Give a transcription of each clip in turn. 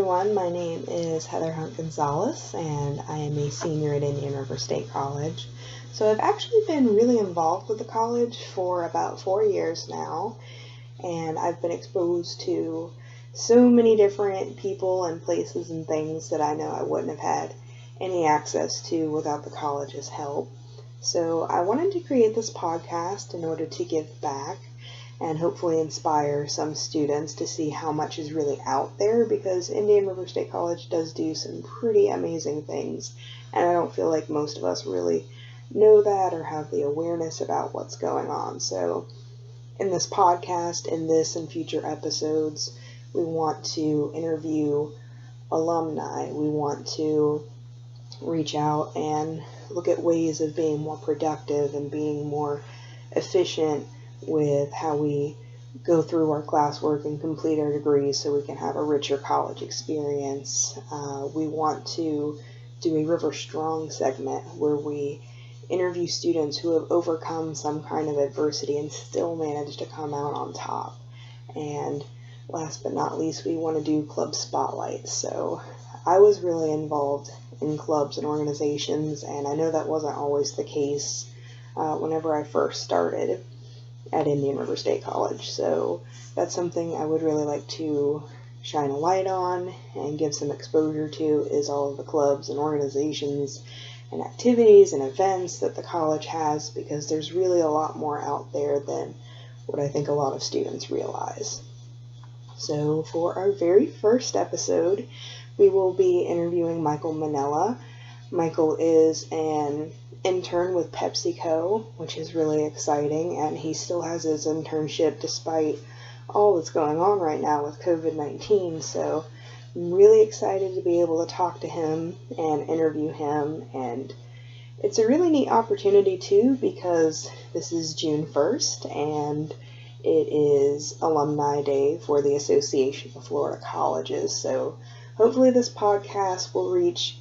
everyone. My name is Heather Hunt-Gonzalez, and I am a senior at Indian River State College. So I've actually been really involved with the college for about 4 years now, and I've been exposed to so many different people and places and things that I know I wouldn't have had any access to without the college's help. So I wanted to create this podcast in order to give back and hopefully inspire some students to see how much is really out there, because Indian River State College does do some pretty amazing things, and I don't feel like most of us really know that or have the awareness about what's going on. So in this podcast, in this and future episodes, we want to interview alumni. We want to reach out and look at ways of being more productive and being more efficient with how we go through our classwork and complete our degrees so we can have a richer college experience. We want to do a River Strong segment where we interview students who have overcome some kind of adversity and still managed to come out on top. And last but not least, we want to do club spotlights. So I was really involved in clubs and organizations, and I know that wasn't always the case whenever I first started at Indian River State College. So that's something I would really like to shine a light on and give some exposure to, is all of the clubs and organizations and activities and events that the college has, because there's really a lot more out there than what I think a lot of students realize. So for our very first episode, we will be interviewing Michael Minella. Michael is an intern with PepsiCo, which is really exciting, and he still has his internship despite all that's going on right now with COVID-19. So I'm really excited to be able to talk to him and interview him, and it's a really neat opportunity too, because this is June 1st and it is Alumni Day for the Association of Florida Colleges. So hopefully this podcast will reach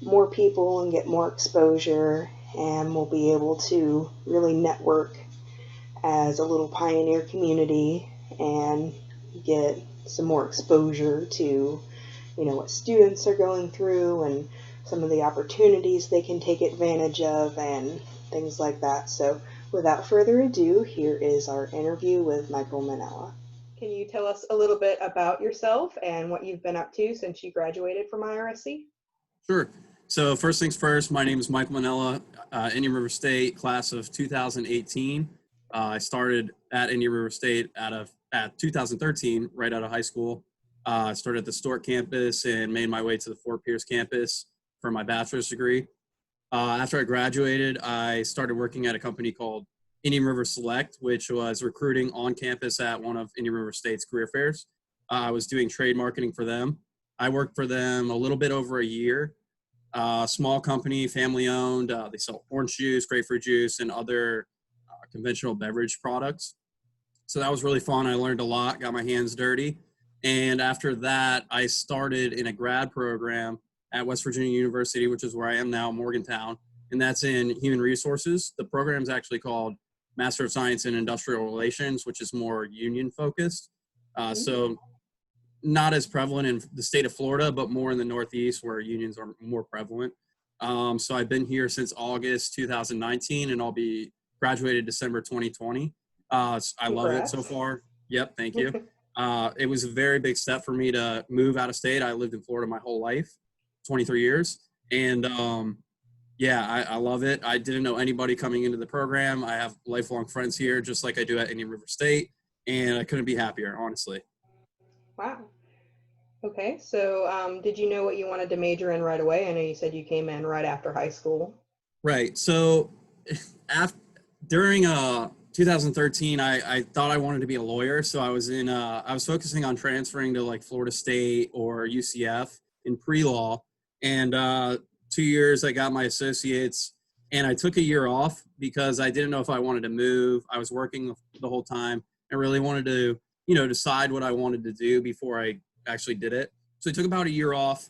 more people and get more exposure, and we'll be able to really network as a little pioneer community and get some more exposure to, what students are going through and some of the opportunities they can take advantage of and things like that. So without further ado, here is our interview with Michael Minella. Can you tell us a little bit about yourself and what you've been up to since you graduated from IRSC? Sure. So first things first, my name is Michael Minella, Indian River State, class of 2018. I started at Indian River State at 2013, right out of high school. I started at the Stewart campus and made my way to the Fort Pierce campus for my bachelor's degree. After I graduated, I started working at a company called Indian River Select, which was recruiting on campus at one of Indian River State's career fairs. I was doing trade marketing for them. I worked for them a little bit over a year. Small company, family owned. They sell orange juice, grapefruit juice, and other conventional beverage products. So that was really fun. I learned a lot, got my hands dirty. And after that, I started in a grad program at West Virginia University, which is where I am now, Morgantown, and that's in human resources. The program is actually called Master of Science in Industrial Relations, which is more union focused. So not as prevalent in the state of Florida, but more in the Northeast where unions are more prevalent. So I've been here since August 2019, and I'll be graduated December 2020. I love it so far. Yep, thank you. It was a very big step for me to move out of state. I lived in Florida my whole life, 23 years. And I love it. I didn't know anybody coming into the program. I have lifelong friends here, just like I do at Indian River State. And I couldn't be happier, honestly. Wow. Okay, so did you know what you wanted to major in right away? I know you said you came in right after high school. Right. So during 2013, I thought I wanted to be a lawyer. So I was focusing on transferring to like Florida State or UCF in pre-law. And 2 years I got my associates, and I took a year off because I didn't know if I wanted to move. I was working the whole time and really wanted to, decide what I wanted to do before I actually did it. So I took about a year off,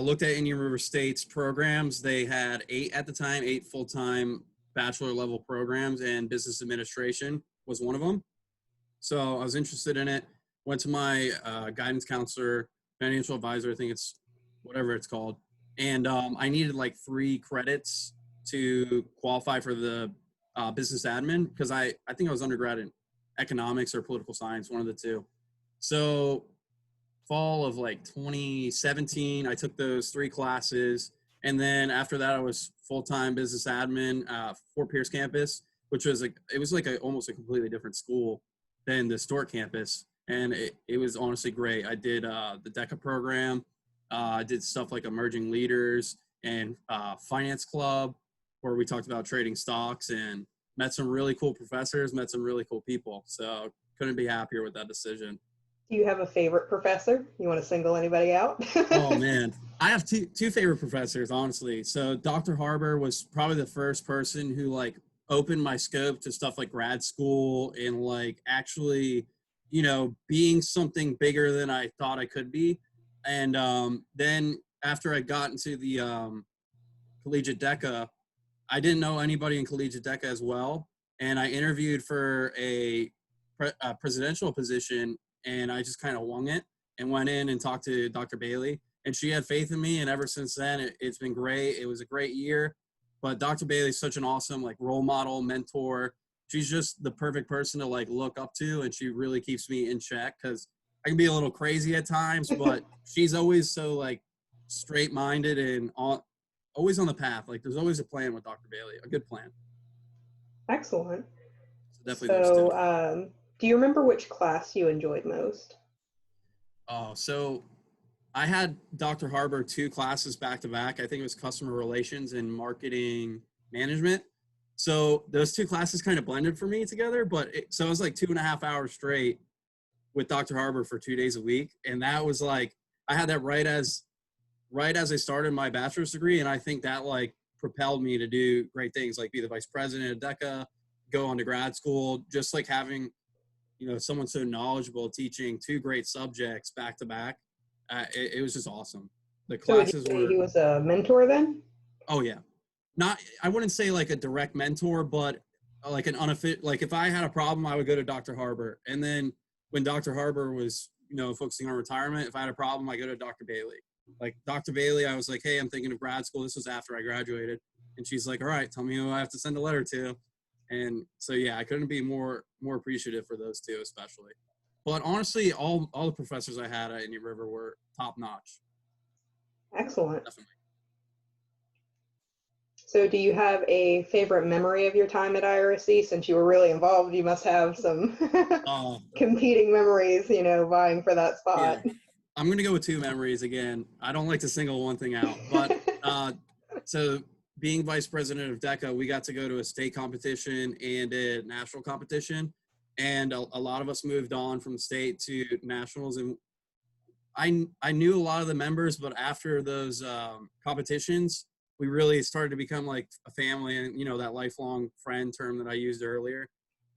looked at Indian River State's programs. They had 8 full-time bachelor level programs, and business administration was one of them. So I was interested in it. Went to my guidance counselor financial advisor. I think it's whatever it's called. And I needed like 3 credits to qualify for the business admin because I think I was undergrad in economics or political science, one of the two. So fall of like 2017, I took those 3 classes. And then after that, I was full-time business admin for Pierce campus, which was like, it was like almost a completely different school than the Stewart campus. And it was honestly great. I did the DECA program. I did stuff like emerging leaders and finance club, where we talked about trading stocks and met some really cool professors, met some really cool people. So couldn't be happier with that decision. Do you have a favorite professor? You want to single anybody out? Oh man, I have two favorite professors, honestly. So Dr. Harbour was probably the first person who like opened my scope to stuff like grad school and like actually, being something bigger than I thought I could be. And then after I got into the collegiate DECA, I didn't know anybody in collegiate DECA as well, and I interviewed for a presidential position, and I just kind of wung it and went in and talked to Dr. Bailey, and she had faith in me, and ever since then, it's been great. It was a great year, but Dr. Bailey's such an awesome like role model, mentor. She's just the perfect person to like look up to, and she really keeps me in check because I can be a little crazy at times, but she's always so like straight-minded and always on the path. Like there's always a plan with Dr. Bailey, a good plan. Excellent. So definitely those two. Do you remember which class you enjoyed most? Oh, so I had Dr. Harbour 2 classes back to back. I think it was customer relations and marketing management. So those 2 classes kind of blended for me together, so it was like 2.5 hours straight with Dr. Harbour for 2 days a week. And that was like, I had that right as I started my bachelor's degree. And I think that like propelled me to do great things, like be the vice president of DECA, go on to grad school, just like having, someone so knowledgeable teaching 2 great subjects back to back. It was just awesome. The classes so would you say he was a mentor then? Oh yeah. I wouldn't say like a direct mentor, but like an unofficial, like if I had a problem, I would go to Dr. Harbour. And then when Dr. Harbour was, focusing on retirement, if I had a problem, I go to Dr. Bailey. Like Dr. Bailey, I was like, hey, I'm thinking of grad school. This was after I graduated. And she's like, all right, tell me who I have to send a letter to. And so, yeah, I couldn't be more appreciative for those 2, especially. But honestly, all the professors I had at Indian River were top notch. Excellent. Definitely. So do you have a favorite memory of your time at IRSC? Since you were really involved, you must have some competing memories, vying for that spot. Yeah. I'm going to go with 2 memories again. I don't like to single one thing out, but so being vice president of DECA, we got to go to a state competition and a national competition. And a lot of us moved on from state to nationals. And I knew a lot of the members, but after those competitions, we really started to become like a family, and, that lifelong friend term that I used earlier.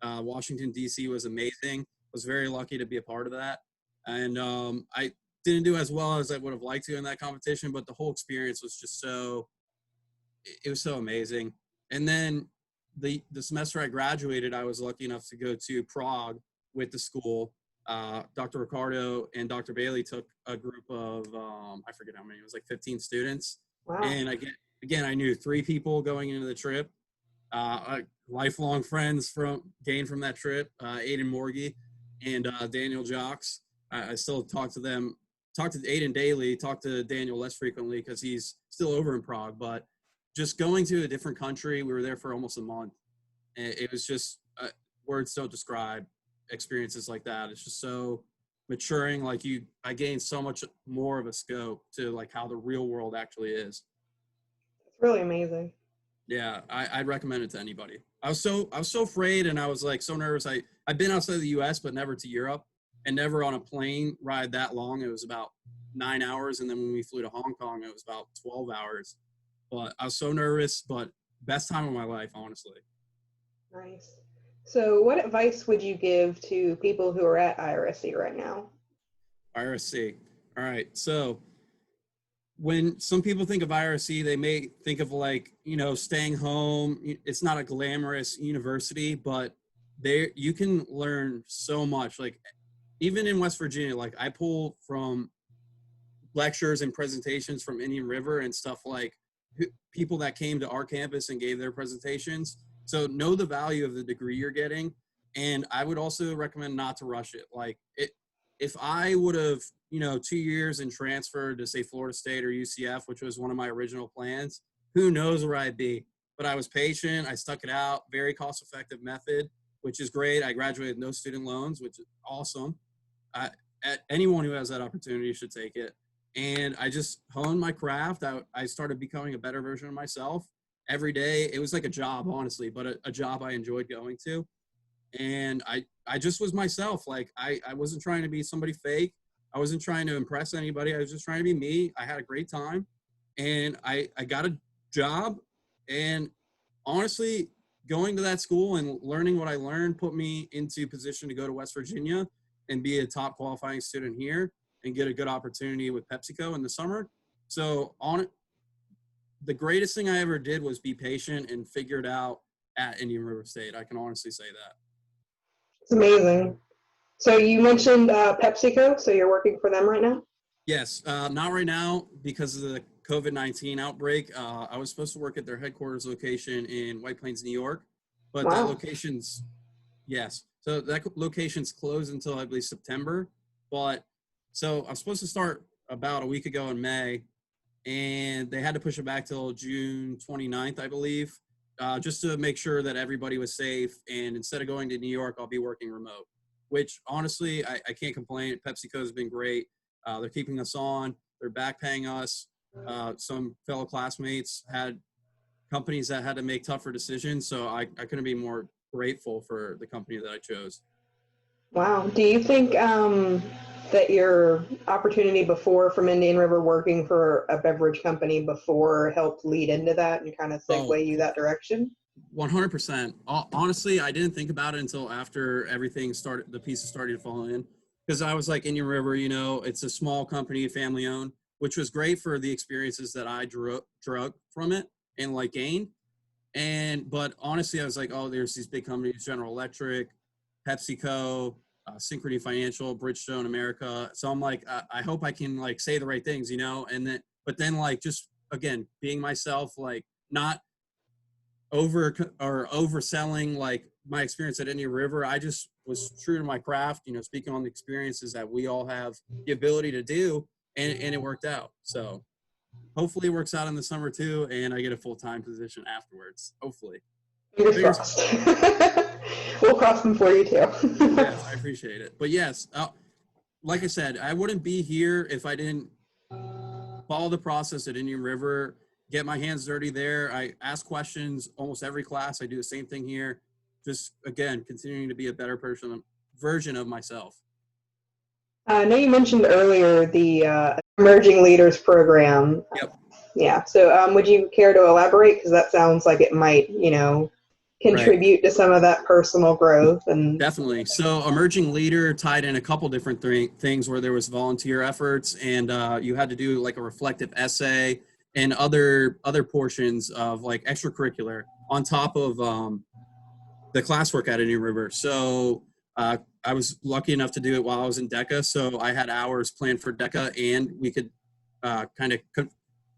Washington, D.C. was amazing. I was very lucky to be a part of that. And I didn't do as well as I would have liked to in that competition, but the whole experience was just it was so amazing. And then the semester I graduated, I was lucky enough to go to Prague with the school. Dr. Ricardo and Dr. Bailey took a group of, I forget how many, it was like 15 students. Wow. And again, I knew 3 people going into the trip, lifelong friends gained from that trip, Aiden Morgie and Daniel Jocks. I still talk to them, talk to Aiden daily, talk to Daniel less frequently because he's still over in Prague, but just going to a different country, we were there for almost a month. And it was just, words don't describe experiences like that. It's just so maturing. Like I gained so much more of a scope to like how the real world actually is. It's really amazing. Yeah, I'd recommend it to anybody. I was so afraid, and I was like so nervous. I've been outside of the U.S., but never to Europe, and never on a plane ride that long. It was about 9 hours, and then when we flew to Hong Kong, it was about 12 hours. But I was so nervous, but best time of my life, honestly. Nice. So what advice would you give to people who are at IRSC right now? IRSC. All right. So when some people think of IRSC, they may think of like, staying home. It's not a glamorous university, but you can learn so much. Like even in West Virginia, like I pull from lectures and presentations from Indian River and stuff like people that came to our campus and gave their presentations. So know the value of the degree you're getting. And I would also recommend not to rush it. Like if I would have, 2 years and transferred to say Florida State or UCF, which was one of my original plans, who knows where I'd be. But I was patient. I stuck it out. Very cost-effective method, which is great. I graduated with no student loans, which is awesome. Anyone who has that opportunity should take it. And I just honed my craft. I started becoming a better version of myself every day. It was like a job, honestly, but a job I enjoyed going to. And I just was myself. Like I wasn't trying to be somebody fake. I wasn't trying to impress anybody. I was just trying to be me. I had a great time, and I got a job. And honestly, going to that school and learning what I learned put me into position to go to West Virginia and be a top qualifying student here and get a good opportunity with PepsiCo in the summer. So the greatest thing I ever did was be patient and figure it out at Indian River State. I can honestly say that. It's amazing. So you mentioned PepsiCo, so you're working for them right now? Yes, not right now because of the COVID-19 outbreak. I was supposed to work at their headquarters location in White Plains, New York, but Wow. that location's, yes. So that location's closed until I believe September. But so I was supposed to start about a week ago in May, and they had to push it back till June 29th, I believe, just to make sure that everybody was safe. And instead of going to New York, I'll be working remote, which honestly, I can't complain. PepsiCo has been great. They're keeping us on. They're back paying us. Some fellow classmates had companies that had to make tougher decisions. So I couldn't be more grateful for the company that I chose. Wow. Do you think that your opportunity before from Indian River working for a beverage company before helped lead into that and kind of segue you that direction? 100%. Honestly, I didn't think about it until after everything started, the pieces started to fall in. Because I was like, Indian River, it's a small company, family owned, which was great for the experiences that I drew from it and like gained. But honestly, I was like, oh, there's these big companies, General Electric, PepsiCo, Synchrony Financial, Bridgestone America. So I'm like, I hope I can like say the right things, but then like, just again, being myself, like not overselling like my experience at Indian River. I just was true to my craft, speaking on the experiences that we all have the ability to do, and it worked out. So hopefully it works out in the summer too, and I get a full-time position afterwards. Hopefully. Fingers crossed. We'll cross them for you too. Yes, I appreciate it. But yes, like I said, I wouldn't be here if I didn't follow the process at Indian River, get my hands dirty there. I ask questions almost every class. I do the same thing here. Just, again, continuing to be a better version of myself. I know you mentioned earlier the Emerging Leaders Program. Yep. Yeah. So would you care to elaborate? Because that sounds like it might, contribute to some of that personal growth. And definitely. So Emerging Leader tied in a couple different things where there was volunteer efforts, and you had to do like a reflective essay and other portions of like extracurricular on top of the classwork at Indian River. So I was lucky enough to do it while I was in DECA. So I had hours planned for DECA, and we could kind of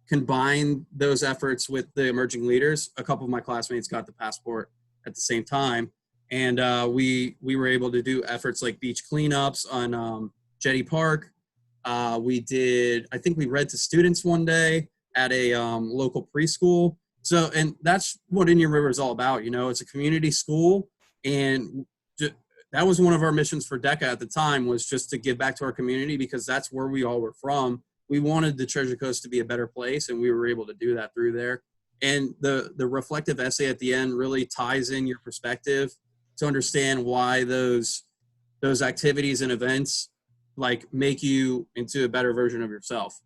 combine those efforts with the Emerging Leaders. A couple of my classmates got the passport at the same time. And we were able to do efforts like beach cleanups on Jetty Park. I think we read to students one day at a local preschool. So, and that's what Indian River is all about. It's a community school, and that was one of our missions for DECA at the time, was just to give back to our community, because that's where we all were from. We wanted the Treasure Coast to be a better place, and we were able to do that through there. And the reflective essay at the end really ties in your perspective to understand why those activities and events like make you into a better version of yourself.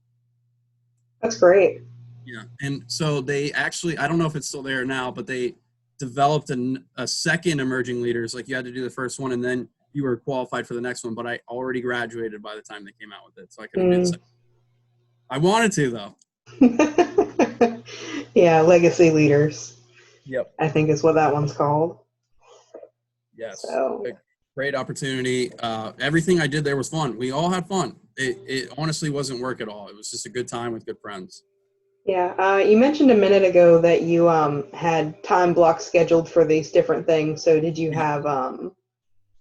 That's great. Yeah. And so they actually, I don't know if it's still there now, but they developed a second Emerging Leaders. Like you had to do the first one and then you were qualified for the next one, but I already graduated by the time they came out with it. So I couldn't do the second. I wanted to though. Yeah. Legacy Leaders. Yep. I think is what that one's called. Yes. So, Great opportunity. Everything I did there was fun. We all had fun. It honestly wasn't work at all. It was just a good time with good friends. Yeah, you mentioned a minute ago that you had time blocks scheduled for these different things. So did you Yeah. have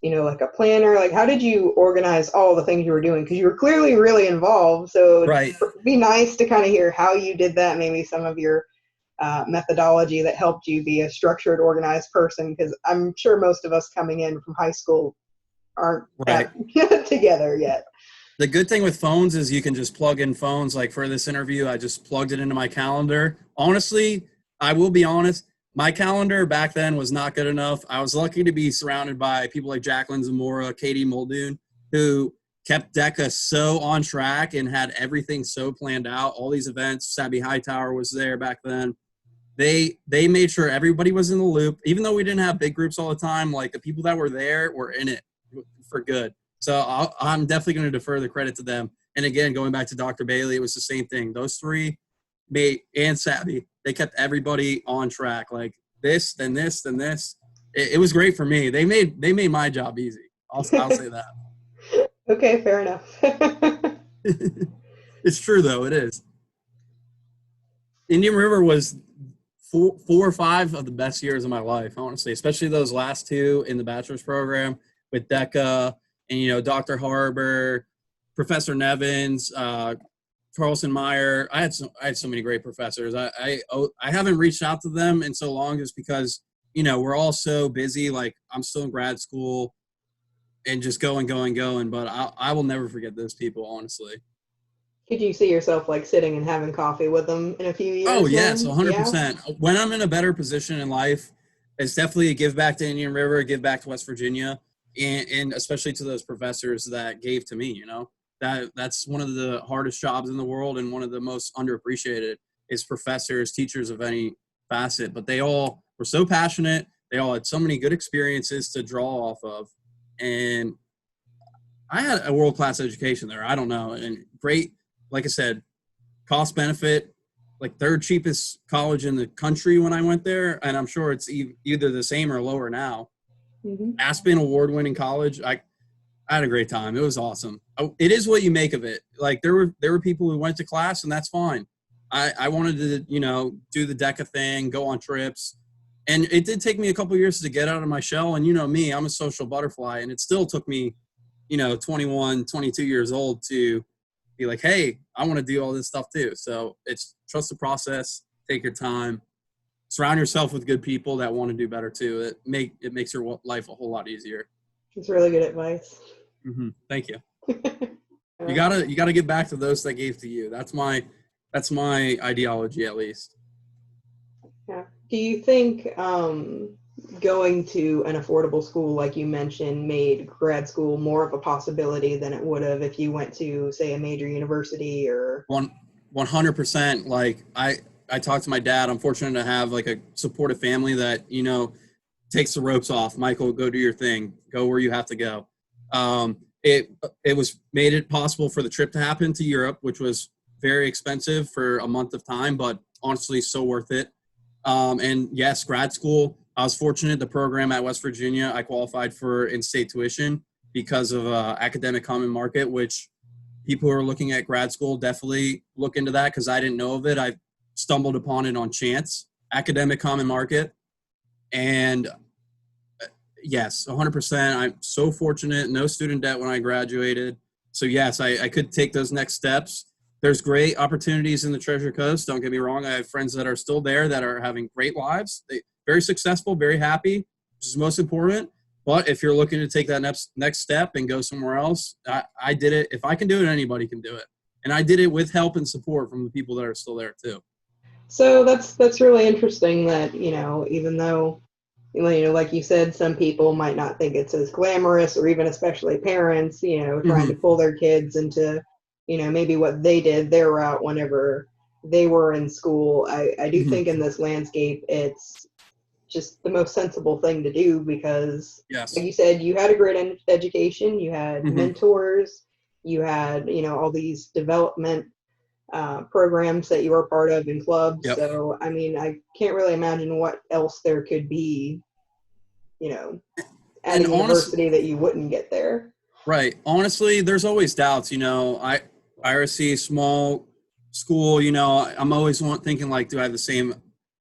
like a planner? Like, how did you organize all the things you were doing? Because you were clearly really involved. So Right. it'd be nice to kind of hear how you did that, maybe some of your methodology that helped you be a structured, organized person. Because I'm sure most of us coming in from high school aren't Right. that together yet. The good thing with phones is you can just plug in phones. Like for this interview, I just plugged it into my calendar. Honestly, I will be honest, my calendar back then was not good enough. I was lucky to be surrounded by people like Jacqueline Zamora, Katie Muldoon, who kept DECA so on track and had everything so planned out. All these events, Sabby Hightower was there back then. They made sure everybody was in the loop. Even though we didn't have big groups all the time, like the people that were there were in it for good. So I'm definitely going to defer the credit to them. And again, going back to Dr. Bailey, it was the same thing. Those three, and Savvy, they kept everybody on track. Like this, then this, then this. It was great for me. They made my job easy. I'll say that. Okay, fair enough. It's true though. It is. Indian River was four or five of the best years of my life, honestly, especially those last two in the bachelor's program with DECA and, Dr. Harber, Professor Nevins, Carlson Meyer. I had so many great professors. I haven't reached out to them in so long just because, we're all so busy. Like I'm still in grad school and just going, but I will never forget those people, honestly. Could you see yourself like sitting and having coffee with them in a few years? Oh, yes, then? 100%. Yeah. When I'm in a better position in life, it's definitely a give back to Indian River, give back to West Virginia, and especially to those professors that gave to me, That's one of the hardest jobs in the world and one of the most underappreciated is professors, teachers of any facet. But they all were so passionate. They all had so many good experiences to draw off of. And I had a world-class education there. I don't know. And great, like I said, cost benefit, like third cheapest college in the country when I went there. And I'm sure it's either the same or lower now. Mm-hmm. Aspen award-winning college. I had a great time. It was awesome. It is what you make of it. Like there were people who went to class and that's fine. I wanted to, do the DECA thing, go on trips. And it did take me a couple of years to get out of my shell. And me, I'm a social butterfly. And it still took me, 21, 22 years old to be like, hey, I want to do all this stuff too. So it's trust the process, take your time, surround yourself with good people that want to do better too. It makes your life a whole lot easier. It's really good advice. Mm-hmm. Thank you. You gotta get back to those that gave to you. That's my ideology, at least. Yeah. Do you think going to an affordable school, like you mentioned, made grad school more of a possibility than it would have if you went to, say, a major university or? 100%. Like I talked to my dad. I'm fortunate to have like a supportive family that takes the ropes off. Michael, go do your thing. Go where you have to go. It was made it possible for the trip to happen to Europe, which was very expensive for a month of time, but honestly, so worth it. And yes, grad school. I was fortunate. The program at West Virginia, I qualified for in-state tuition because of academic common market, which people who are looking at grad school definitely look into that because I didn't know of it. I stumbled upon it on chance. Academic common market, and yes, 100%. I'm so fortunate. No student debt when I graduated. So yes, I could take those next steps. There's great opportunities in the Treasure Coast. Don't get me wrong. I have friends that are still there that are having great lives. Very successful, very happy, which is most important. But if you're looking to take that next step and go somewhere else, I did it. If I can do it, anybody can do it. And I did it with help and support from the people that are still there too. So that's really interesting that, even though, like you said, some people might not think it's as glamorous, or even especially parents, trying to pull their kids into, maybe what they did, their route whenever they were in school. I do think in this landscape, it's just the most sensible thing to do because, yes, like you said, you had a great education, you had mentors, you had, all these development programs that you were part of in clubs. Yep. So, I mean, I can't really imagine what else there could be, at a university that you wouldn't get there. Right. Honestly, there's always doubts, IRSC, small school, I'm always thinking like, do I have the same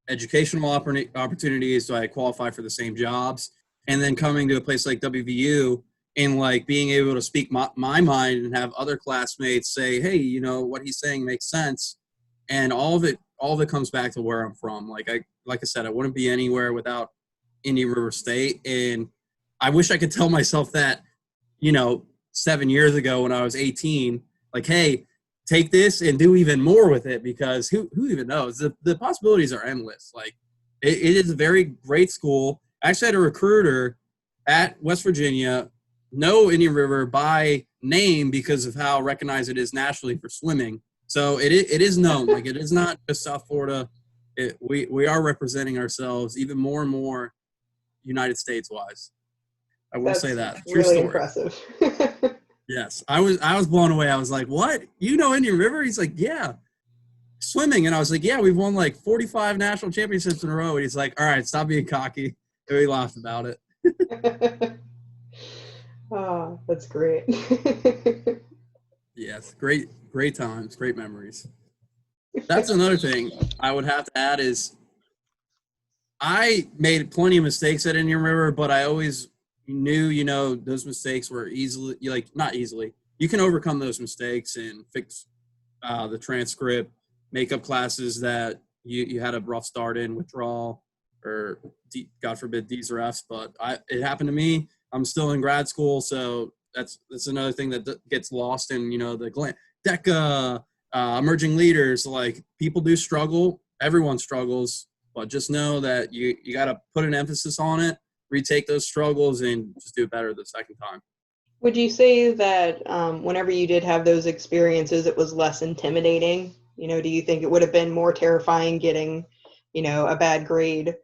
educational opportunities? Do I qualify for the same jobs? And then coming to a place like WVU and like being able to speak my mind and have other classmates say, hey, what he's saying makes sense. And all of it comes back to where I'm from. Like I said, I wouldn't be anywhere without Indian River State. And I wish I could tell myself that, 7 years ago when I was 18, like, hey, take this and do even more with it, because who even knows? The possibilities are endless. Like it is a very great school. I actually had a recruiter at West Virginia know Indian River by name because of how recognized it is nationally for swimming. So it is known. Like it is not just South Florida. We are representing ourselves even more and more United States wise. I will say that. True really story. Impressive. Yes, I was blown away. I was like, "What? Indian River?" He's like, "Yeah, swimming." And I was like, "Yeah, we've won like 45 national championships in a row." And he's like, "All right, stop being cocky." And we laughed about it. Oh, that's great. Yes, great times, great memories. That's another thing I would have to add is I made plenty of mistakes at Indian River, but I always knew, those mistakes were not easily. You can overcome those mistakes and fix the transcript, make up classes that you had a rough start in, withdrawal, or God forbid D's or F's. But it happened to me. I'm still in grad school, so that's another thing that gets lost in the DECA, emerging leaders. Like people do struggle, everyone struggles, but just know that you got to put an emphasis on it. Retake those struggles and just do it better the second time. Would you say that whenever you did have those experiences, it was less intimidating? Do you think it would have been more terrifying getting, a bad grade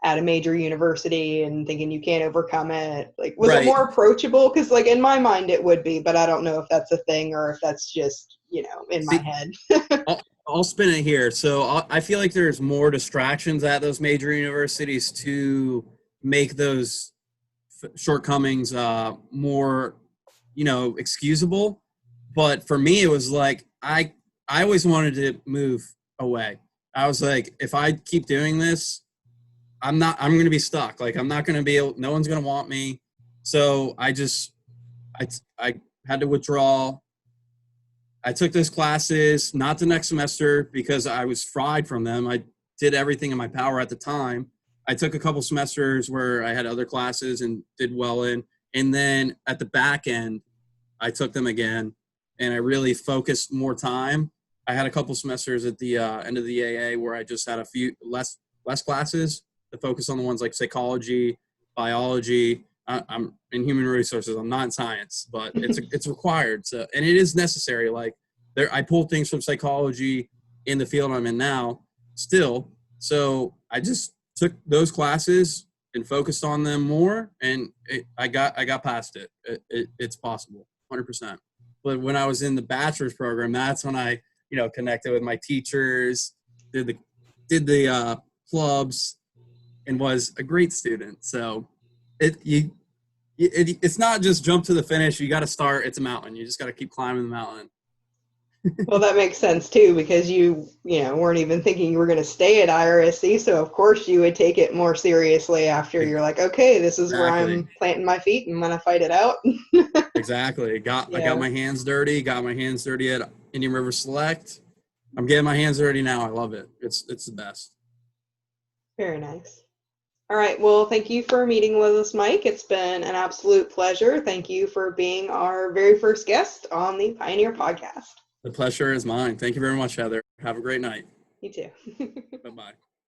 at a major university and thinking you can't overcome it? Like, was it more approachable? Because, like, in my mind, it would be, but I don't know if that's a thing or if that's just, in my head. I'll spin it here. So I feel like there's more distractions at those major universities to make those shortcomings more, excusable. But for me, it was like I always wanted to move away. I was like, if I keep doing this, I'm going to be stuck. Like I'm not going to be able, no one's going to want me. So I had to withdraw. I took those classes, not the next semester because I was fried from them. I did everything in my power at the time. I took a couple semesters where I had other classes and did well in. And then at the back end, I took them again and I really focused more time. I had a couple semesters at the end of the AA where I just had a few less classes to focus on the ones like psychology, biology. I'm in human resources. I'm not in science, but it's required. So, and it is necessary. Like I pulled things from psychology in the field I'm in now still. So I just took those classes and focused on them more, and I got past it. It's possible, 100%. But when I was in the bachelor's program, that's when I connected with my teachers, did the clubs, and was a great student. So it's not just jump to the finish. You got to start. It's a mountain. You just got to keep climbing the mountain. Well, that makes sense too, because you weren't even thinking you were going to stay at IRSC. So of course you would take it more seriously after you're like, okay, this is where I'm planting my feet and I'm going to fight it out. Exactly. I got my hands dirty, at Indian River Select. I'm getting my hands dirty now. I love it. It's the best. Very nice. All right. Well, thank you for meeting with us, Mike. It's been an absolute pleasure. Thank you for being our very first guest on the Pioneer Podcast. The pleasure is mine. Thank you very much, Heather. Have a great night. You too. Bye-bye.